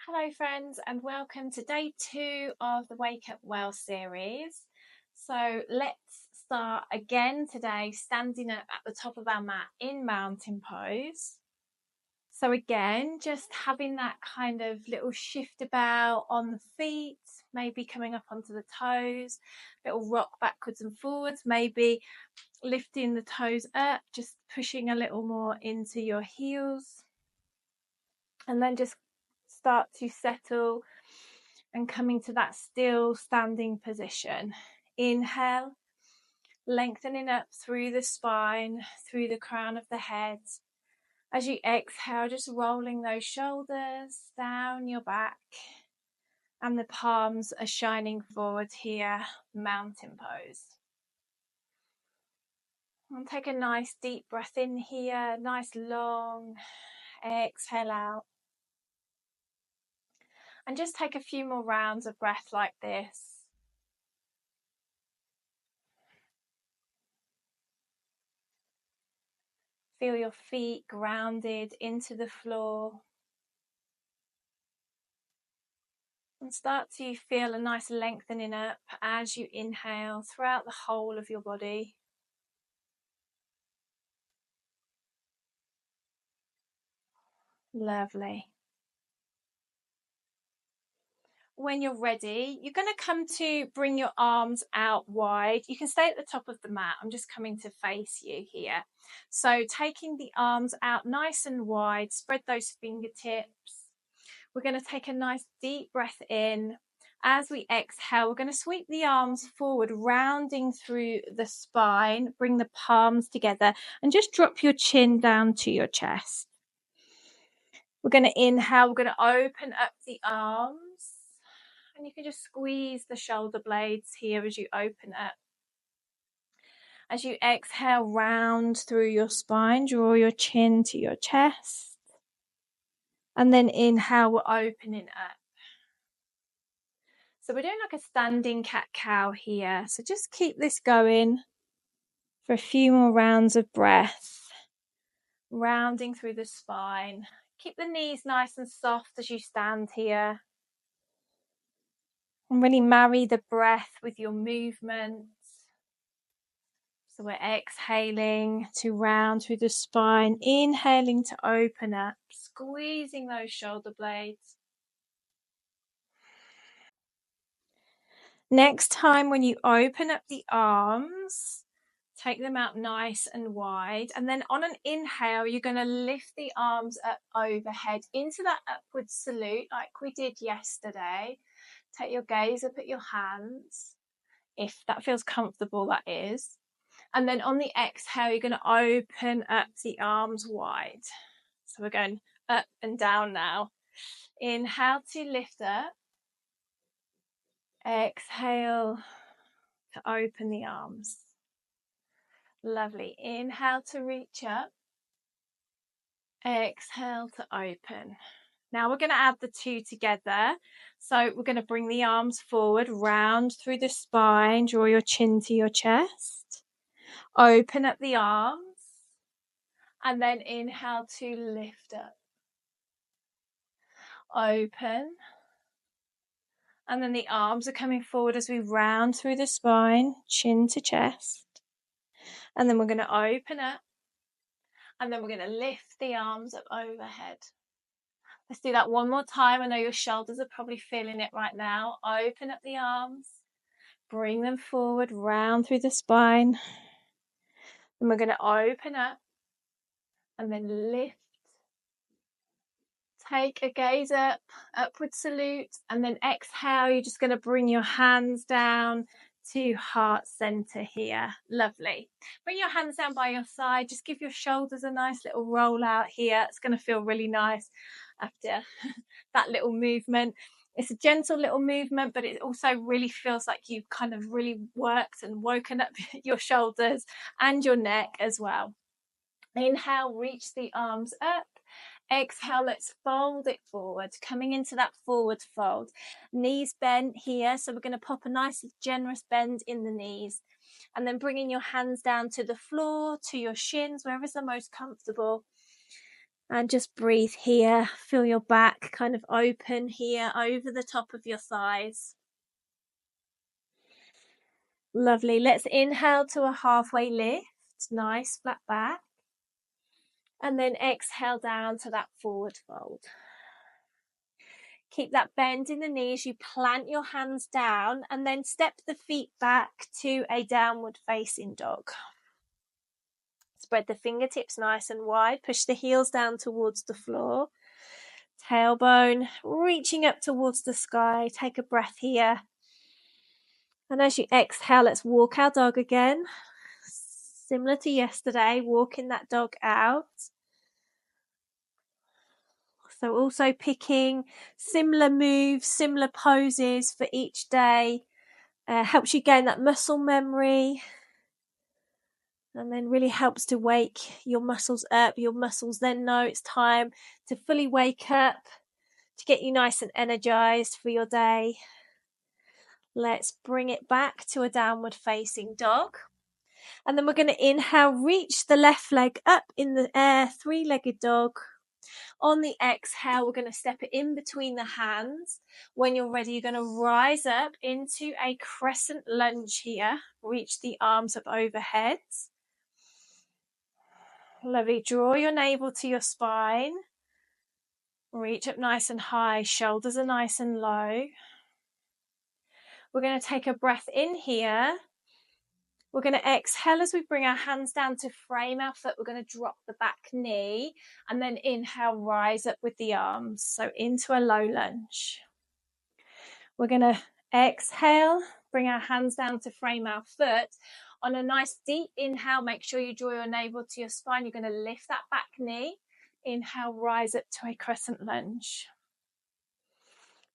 Hello friends and welcome to day 2 of the Wake Up Well series. So let's start again today standing up at the top of our mat in mountain pose. So again, just having that kind of little shift about on the feet, maybe coming up onto the toes, little rock backwards and forwards, maybe lifting the toes up, just pushing a little more into your heels. And then just start to settle and coming to that still standing position. Inhale, lengthening up through the spine, through the crown of the head. As you exhale, just rolling those shoulders down your back, and the palms are shining forward here, mountain pose. And take a nice deep breath in here, nice long exhale out. And just take a few more rounds of breath like this. Feel your feet grounded into the floor. And start to feel a nice lengthening up as you inhale throughout the whole of your body. Lovely. When you're ready, you're going to come to bring your arms out wide. You can stay at the top of the mat. I'm just coming to face you here. So taking the arms out nice and wide, spread those fingertips. We're going to take a nice deep breath in. As we exhale, we're going to sweep the arms forward, rounding through the spine. Bring the palms together and just drop your chin down to your chest. We're going to inhale. We're going to open up the arms. And you can just squeeze the shoulder blades here as you open up. As you exhale, round through your spine. Draw your chin to your chest. And then inhale, we're opening up. So we're doing like a standing cat-cow here. So just keep this going for a few more rounds of breath. Rounding through the spine. Keep the knees nice and soft as you stand here. And really marry the breath with your movements. So we're exhaling to round through the spine. Inhaling to open up. Squeezing those shoulder blades. Next time when you open up the arms, take them out nice and wide. And then on an inhale, you're going to lift the arms up overhead into that upward salute like we did yesterday. Take your gaze up at your hands, if that feels comfortable, that is. And then on the exhale, you're going to open up the arms wide. So we're going up and down now. Inhale to lift up. Exhale to open the arms. Lovely. Inhale to reach up. Exhale to open. Now we're going to add the two together. So we're going to bring the arms forward, round through the spine, draw your chin to your chest. Open up the arms. And then inhale to lift up. Open. And then the arms are coming forward as we round through the spine, chin to chest. And then we're going to open up. And then we're going to lift the arms up overhead. Let's do that one more time. I know your shoulders are probably feeling it right now. Open up the arms. Bring them forward, round through the spine. Then we're going to open up. And then lift. Take a gaze up, upward salute, and then exhale. You're just going to bring your hands down to heart center here. Lovely. Bring your hands down by your side. Just give your shoulders a nice little roll out here. It's going to feel really nice after that little movement. It's a gentle little movement, but it also really feels like you've kind of really worked and woken up your shoulders and your neck as well. Inhale, reach the arms up. Exhale, let's fold it forward, coming into that forward fold. Knees bent here, so we're going to pop a nice generous bend in the knees. And then bringing your hands down to the floor, to your shins, wherever's the most comfortable. And just breathe here. Feel your back kind of open here over the top of your thighs. Lovely. Let's inhale to a halfway lift. Nice flat back. And then exhale down to that forward fold. Keep that bend in the knees. You plant your hands down and then step the feet back to a downward facing dog. Spread the fingertips nice and wide. Push the heels down towards the floor. Tailbone reaching up towards the sky. Take a breath here. And as you exhale, let's walk our dog again. Similar to yesterday, walking that dog out. So also picking similar moves, similar poses for each day. Helps you gain that muscle memory. And then really helps to wake your muscles up. Your muscles then know it's time to fully wake up, to get you nice and energized for your day. Let's bring it back to a downward facing dog. And then we're going to inhale, reach the left leg up in the air, three-legged dog. On the exhale, we're going to step it in between the hands. When you're ready, you're going to rise up into a crescent lunge here. Reach the arms up overhead. Lovely. Draw your navel to your spine. Reach up nice and high. Shoulders are nice and low. We're going to take a breath in here. We're going to exhale as we bring our hands down to frame our foot. We're going to drop the back knee and then inhale, rise up with the arms. So into a low lunge. We're going to exhale, bring our hands down to frame our foot. On a nice deep inhale, make sure you draw your navel to your spine. You're going to lift that back knee. Inhale, rise up to a crescent lunge.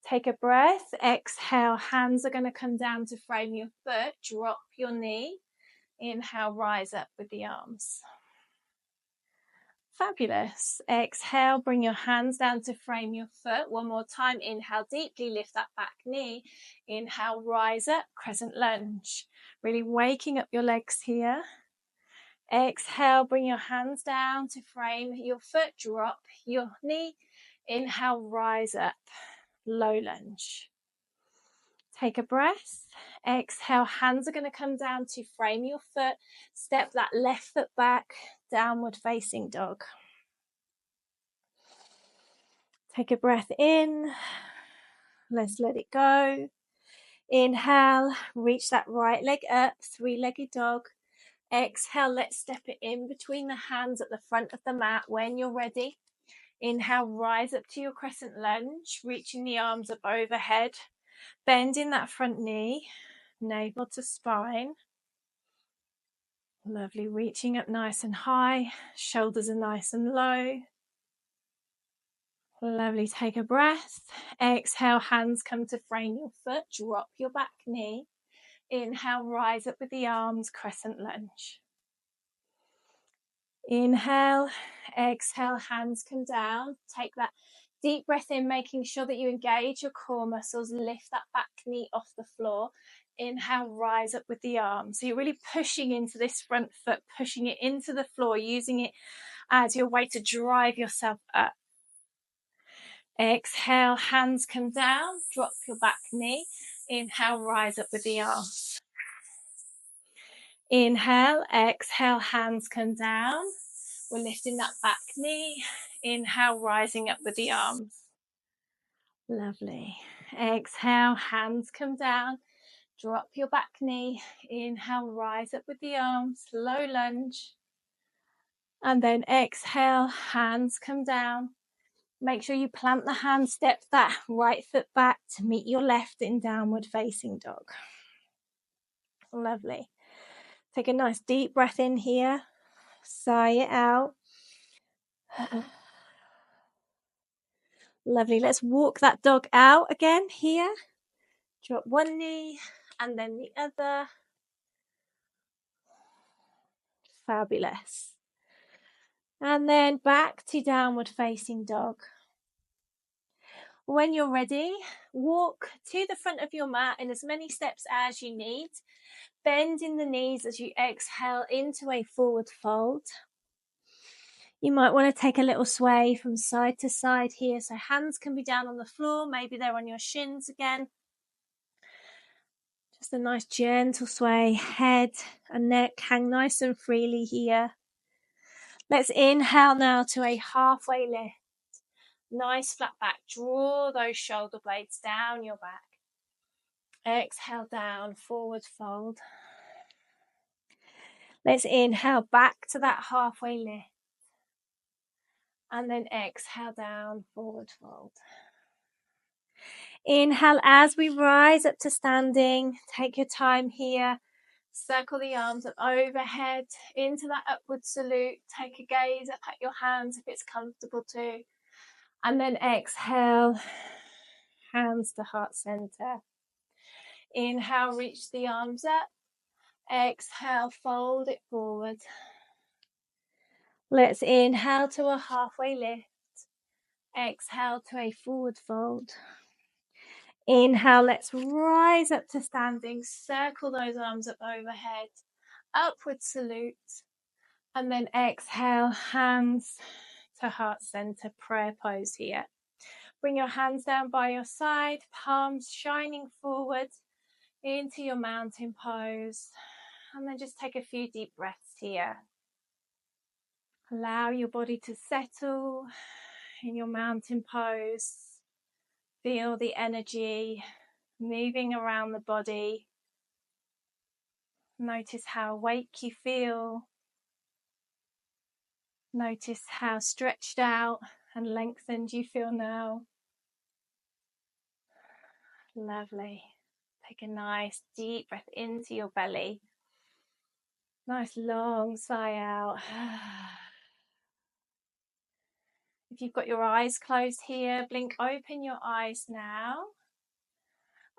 Take a breath. Exhale, hands are going to come down to frame your foot. Drop your knee. Inhale, rise up with the arms. Fabulous. Exhale, bring your hands down to frame your foot. One more time. Inhale deeply, lift that back knee. Inhale, rise up, crescent lunge. Really waking up your legs here. Exhale, bring your hands down to frame your foot. Drop your knee. Inhale, rise up, low lunge. Take a breath. Exhale, hands are going to come down to frame your foot. Step that left foot back, downward facing dog. Take a breath in. Let's let it go. Inhale, reach that right leg up, three-legged dog. Exhale, let's step it in between the hands at the front of the mat when you're ready. Inhale, rise up to your crescent lunge, reaching the arms up overhead. Bending that front knee, navel to spine. Lovely, reaching up nice and high, shoulders are nice and low. Lovely, take a breath. Exhale, hands come to frame your foot, drop your back knee. Inhale, rise up with the arms, crescent lunge. Inhale, exhale, hands come down. Take that deep breath in, making sure that you engage your core muscles. Lift that back knee off the floor. Inhale, rise up with the arms. So you're really pushing into this front foot, pushing it into the floor, using it as your way to drive yourself up. Exhale, hands come down, drop your back knee. Inhale, rise up with the arms. Inhale, exhale, hands come down. We're lifting that back knee. Inhale, rising up with the arms. Lovely. Exhale, hands come down. Drop your back knee. Inhale, rise up with the arms. Low lunge. And then exhale, hands come down. Make sure you plant the hand, step that right foot back to meet your left in downward facing dog. Lovely. Take a nice deep breath in here. Sigh it out. Lovely. Let's walk that dog out again here. Drop one knee and then the other. Fabulous. And then back to downward facing dog. When you're ready, walk to the front of your mat in as many steps as you need. Bend in the knees as you exhale into a forward fold. You might want to take a little sway from side to side here. So hands can be down on the floor. Maybe they're on your shins again. Just a nice gentle sway. Head and neck hang nice and freely here. Let's inhale now to a halfway lift. Nice flat back. Draw those shoulder blades down your back. Exhale down, forward fold. Let's inhale back to that halfway lift. And then exhale down, forward fold. Inhale as we rise up to standing. Take your time here. Circle the arms up overhead into that upward salute. Take a gaze up at your hands if it's comfortable to. And then exhale, hands to heart center. Inhale, reach the arms up. Exhale, fold it forward. Let's inhale to a halfway lift. Exhale to a forward fold. Inhale, let's rise up to standing. Circle those arms up overhead. Upward salute. And then exhale, hands to heart center, prayer pose here. Bring your hands down by your side, palms shining forward into your mountain pose. And then just take a few deep breaths here. Allow your body to settle in your mountain pose. Feel the energy moving around the body. Notice how awake you feel. Notice how stretched out and lengthened you feel now. Lovely. Take a nice deep breath into your belly. Nice long sigh out. If you've got your eyes closed here, blink open your eyes now.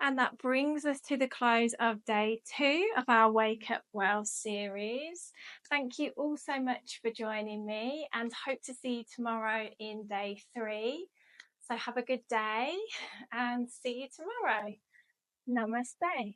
And that brings us to the close of day 2 of our Wake Up Well series. Thank you all so much for joining me, and hope to see you tomorrow in day 3. So have a good day and see you tomorrow. Namaste.